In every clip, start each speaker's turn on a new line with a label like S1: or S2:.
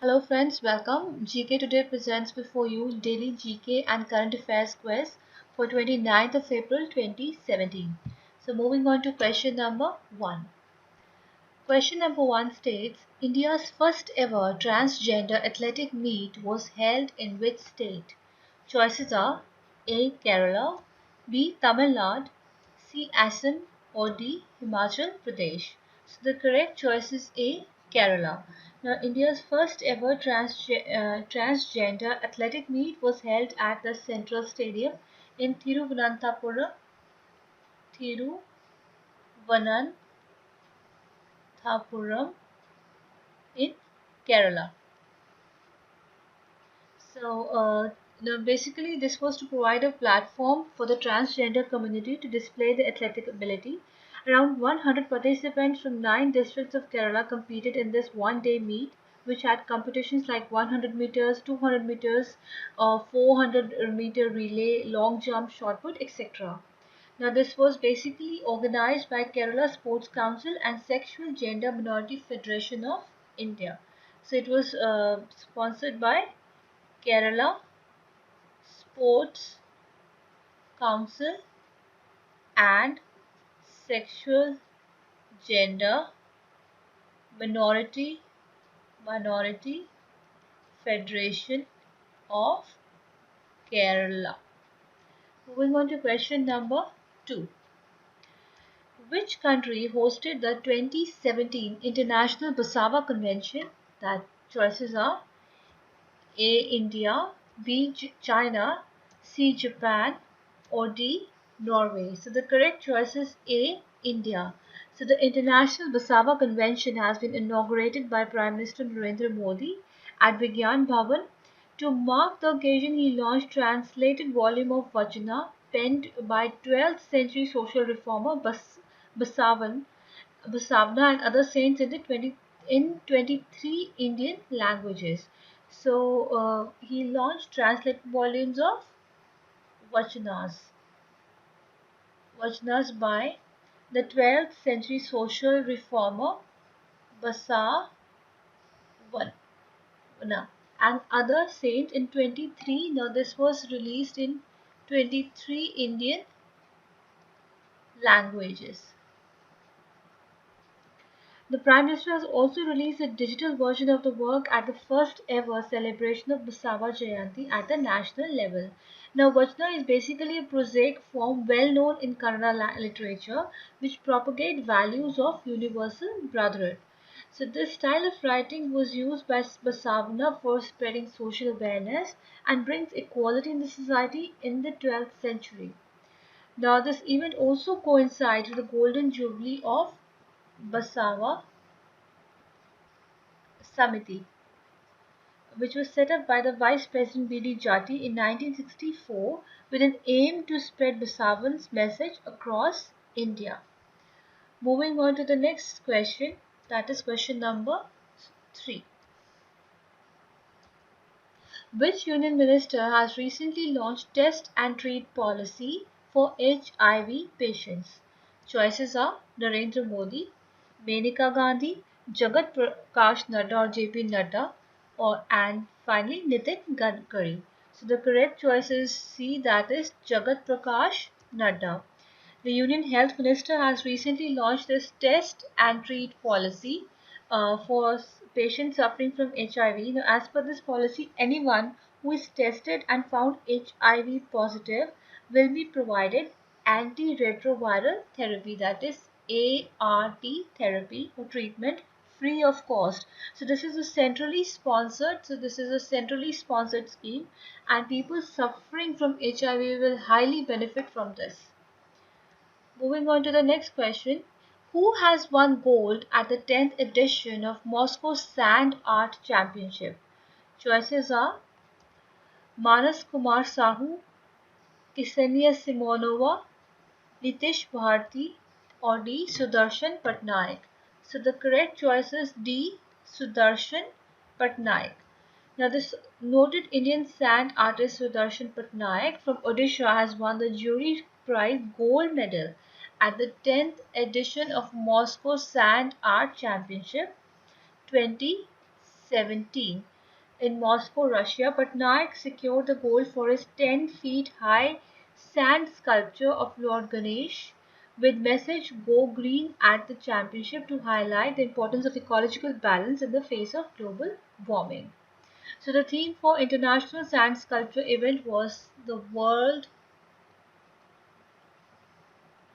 S1: Hello friends, welcome. GK Today presents before you daily GK and current affairs quiz for 29th of April 2017. So moving on to question number 1. Question number 1 states, India's first ever transgender athletic meet was held in which state? Choices are A. Kerala, B. Tamil Nadu, C. Assam or D. Himachal Pradesh. So the correct choice is A. Kerala. Now India's first ever transgender athletic meet was held at the Central Stadium in Thiruvananthapuram in Kerala. Basically, this was to provide a platform for the transgender community to display their athletic ability. Around 100 participants from 9 districts of Kerala competed in this one-day meet, which had competitions like 100 meters, 200 meters, 400-meter relay, long jump, shot put, etc. Now, this was basically organized by Kerala Sports Council and Sexual Gender Minority Federation of India. So it was sponsored by Kerala Sports Council and Sexual Gender Minority Minority Federation of Kerala. Moving on to question number 2. Which country hosted the 2017 International Basava Convention? That choices are A. India, B. China, C. Japan or D. Norway. So the correct choice is A. India. So the International Basava Convention has been inaugurated by Prime Minister Narendra Modi at Vigyan Bhavan. To mark the occasion, he launched translated volume of Vachana penned by 12th century social reformer Basavan, Basavna and other saints in 23 Indian languages. So he launched translated volumes of Vachanas, Vachanas by the 12th century social reformer Basavana and other saints in 23. Now this was released in 23 Indian languages. The Prime Minister has also released a digital version of the work at the first ever celebration of Basava Jayanti at the national level. Now, Vachna is basically a prosaic form well known in Kannada literature which propagate values of universal brotherhood. So, this style of writing was used by Basavana for spreading social awareness and brings equality in the society in the 12th century. Now, this event also coincides with the golden jubilee of Basava Samiti, which was set up by the Vice President B.D. Jati in 1964 with an aim to spread Basavan's message across India. Moving on to the next question, that is question number 3. Which Union Minister has recently launched test and treat policy for HIV patients? Choices are Narendra Modi, Menaka Gandhi, Jagat Prakash Nadda or JP Nadda, and finally Nitin Gadkari. So the correct choice is C, that is Jagat Prakash Nadda. The Union Health Minister has recently launched this test and treat policy for patients suffering from HIV. Now, as per this policy, anyone who is tested and found HIV positive will be provided antiretroviral therapy, that is ART therapy or treatment free of cost. So this is a centrally sponsored. Scheme, and people suffering from HIV will highly benefit from this. Moving on to the next question. Who has won gold at the 10th edition of Moscow Sand Art Championship? Choices are Manas Kumar Sahu, Ksenia Simonova, Nitish Bharti, or D. Sudarshan Patnaik. So the correct choice is D. Sudarshan Patnaik. Now, this noted Indian sand artist Sudarshan Patnaik from Odisha has won the jury prize gold medal at the 10th edition of Moscow Sand Art Championship 2017. 2017 in Moscow, Russia, Patnaik secured the gold for his 10 feet high sand sculpture of Lord Ganesh with message Go Green at the championship to highlight the importance of ecological balance in the face of global warming. So the theme for International Sand Sculpture event was the world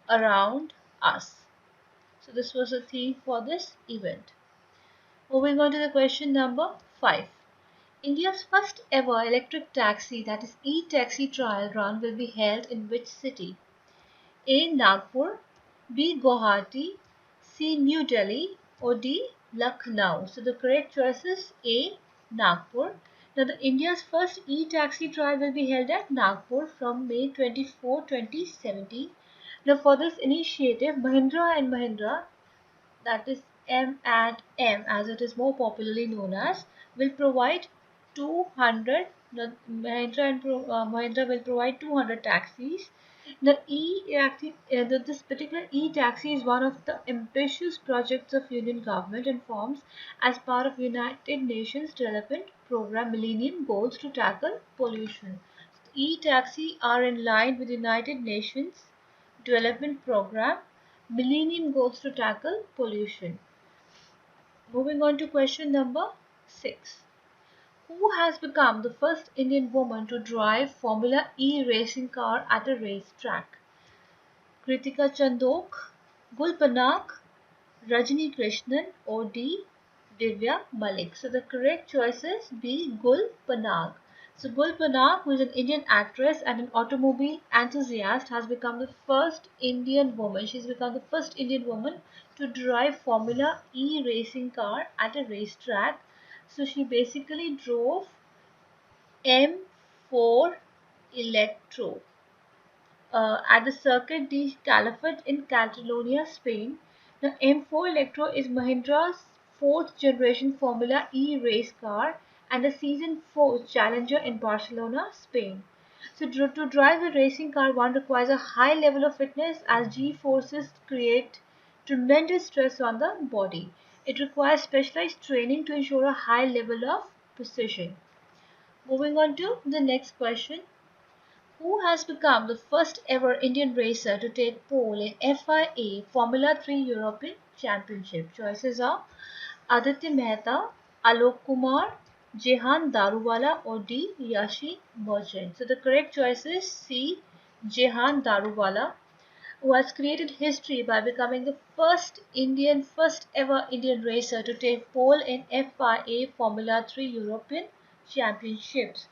S1: around us. So this was the theme for this event. Moving on to the question number 5. India's first ever electric taxi, that is e-taxi trial run, will be held in which city? A. Nagpur, B. Guwahati, C. New Delhi, or D. Lucknow. So the correct choice is A. Nagpur. Now the India's first e-taxi trial will be held at Nagpur from May 24, 2017. Now for this initiative, Mahindra and Mahindra, that is M&M as it is more popularly known as, will provide 200. Mahindra will provide 200 taxis. This particular e-taxi is one of the ambitious projects of Union government and forms as part of United Nations Development Program Millennium Goals to tackle pollution. E-taxi are in line with United Nations Development Program Millennium Goals to tackle pollution. Moving on to question number 6. Who has become the first Indian woman to drive Formula E racing car at a racetrack? Kritika Chandok, Gul Panak, Rajni Krishnan, or D. Divya Malik. So the correct choice is B. Gul Panak. So Gul Panak, who is an Indian actress and an automobile enthusiast, has become the first Indian woman. She's become the first Indian woman to drive Formula E racing car at a racetrack. So she basically drove M4 Electro at the Circuit de Calafat in Catalonia, Spain. The M4 Electro is Mahindra's fourth generation Formula E race car and a season 4 challenger in Barcelona, Spain. So to drive a racing car, one requires a high level of fitness as G-forces create tremendous stress on the body. It requires specialized training to ensure a high level of precision. Moving on to the next question. Who has become the first ever Indian racer to take pole in FIA Formula 3 European Championship? Choices are Aditya Mehta, Alok Kumar, Jehan Daruwala, or D. Yashi Merchant. So the correct choice is C. Jehan Daruwala, who has created history by becoming the first ever Indian racer to take pole in FIA Formula 3 European Championships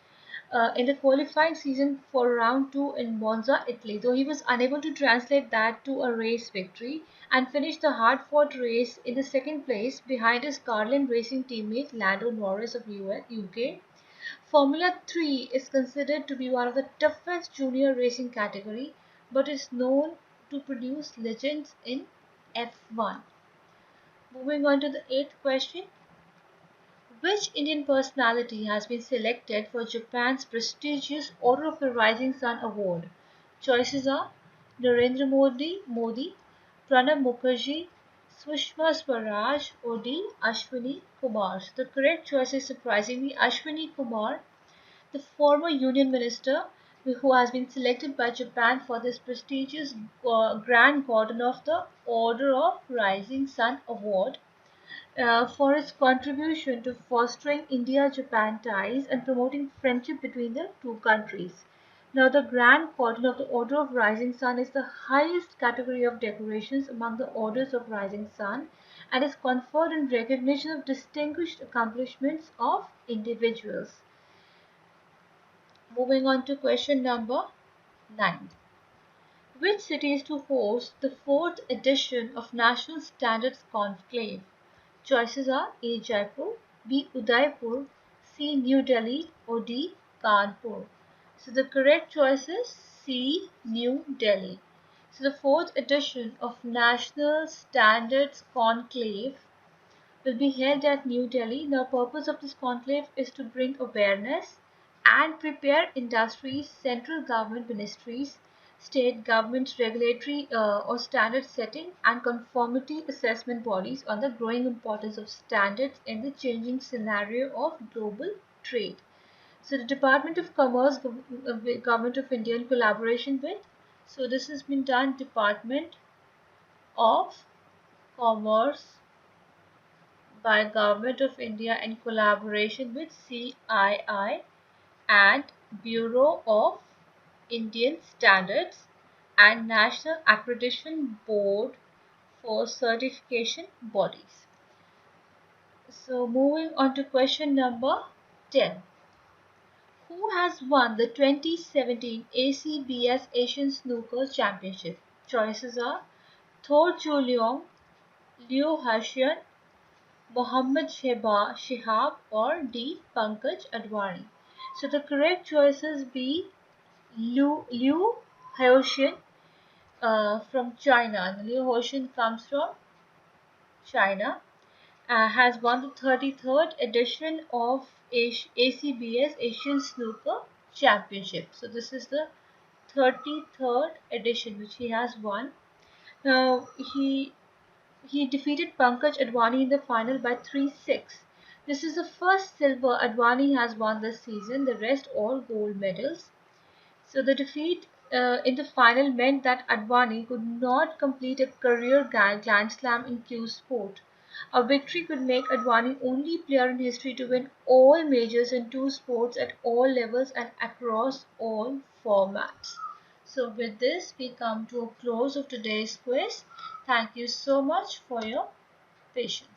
S1: in the qualifying season for round 2 in Monza, Italy, though he was unable to translate that to a race victory and finished the hard-fought race in the second place behind his Carlin Racing teammate Lando Norris of UK. Formula 3 is considered to be one of the toughest junior racing category, but is known to produce legends in F1. Moving on to the eighth question. Which Indian personality has been selected for Japan's prestigious Order of the Rising Sun Award? Choices are Narendra Modi, Pranab Mukherjee, Sushma Swaraj, or D. Ashwini Kumar. The correct choice is surprisingly Ashwini Kumar, the former Union Minister who has been selected by Japan for this prestigious Grand Gordon of the Order of Rising Sun Award for its contribution to fostering India-Japan ties and promoting friendship between the two countries. Now, the Grand Cordon of the Order of Rising Sun is the highest category of decorations among the Orders of Rising Sun and is conferred in recognition of distinguished accomplishments of individuals. Moving on to question number 9. Which city is to host the fourth edition of National Standards Conclave? Choices are A. Jaipur, B. Udaipur, C. New Delhi, or D. Kanpur. So the correct choice is C. New Delhi. So the fourth edition of National Standards Conclave will be held at New Delhi. The purpose of this conclave is to bring awareness and prepare industries, central government ministries, state government regulatory or standard setting and conformity assessment bodies on the growing importance of standards in the changing scenario of global trade. So the Department of Commerce, Government of India in collaboration with, so this has been done Department of Commerce by Government of India in collaboration with CII and Bureau of Indian Standards and National Accreditation Board for certification bodies. So moving on to question number 10. Who has won the 2017 ACBS Asian Snooker Championship? Choices are Thor Chu Leong, Liu Hashian, Mohammad Shihab or D. Pankaj Advani. So the correct choices be Liu Haoshin from China. Liu Haoshin comes from China. Has won the 33rd edition of ACBS Asian Snooker Championship. So this is the 33rd edition which he has won. Now he defeated Pankaj Advani in the final by 3-6. This is the first silver Advani has won this season, the rest all gold medals. So the defeat in the final meant that Advani could not complete a career Grand Slam in cue sport. A victory could make Advani only player in history to win all majors in two sports at all levels and across all formats. So with this, we come to a close of today's quiz. Thank you so much for your patience.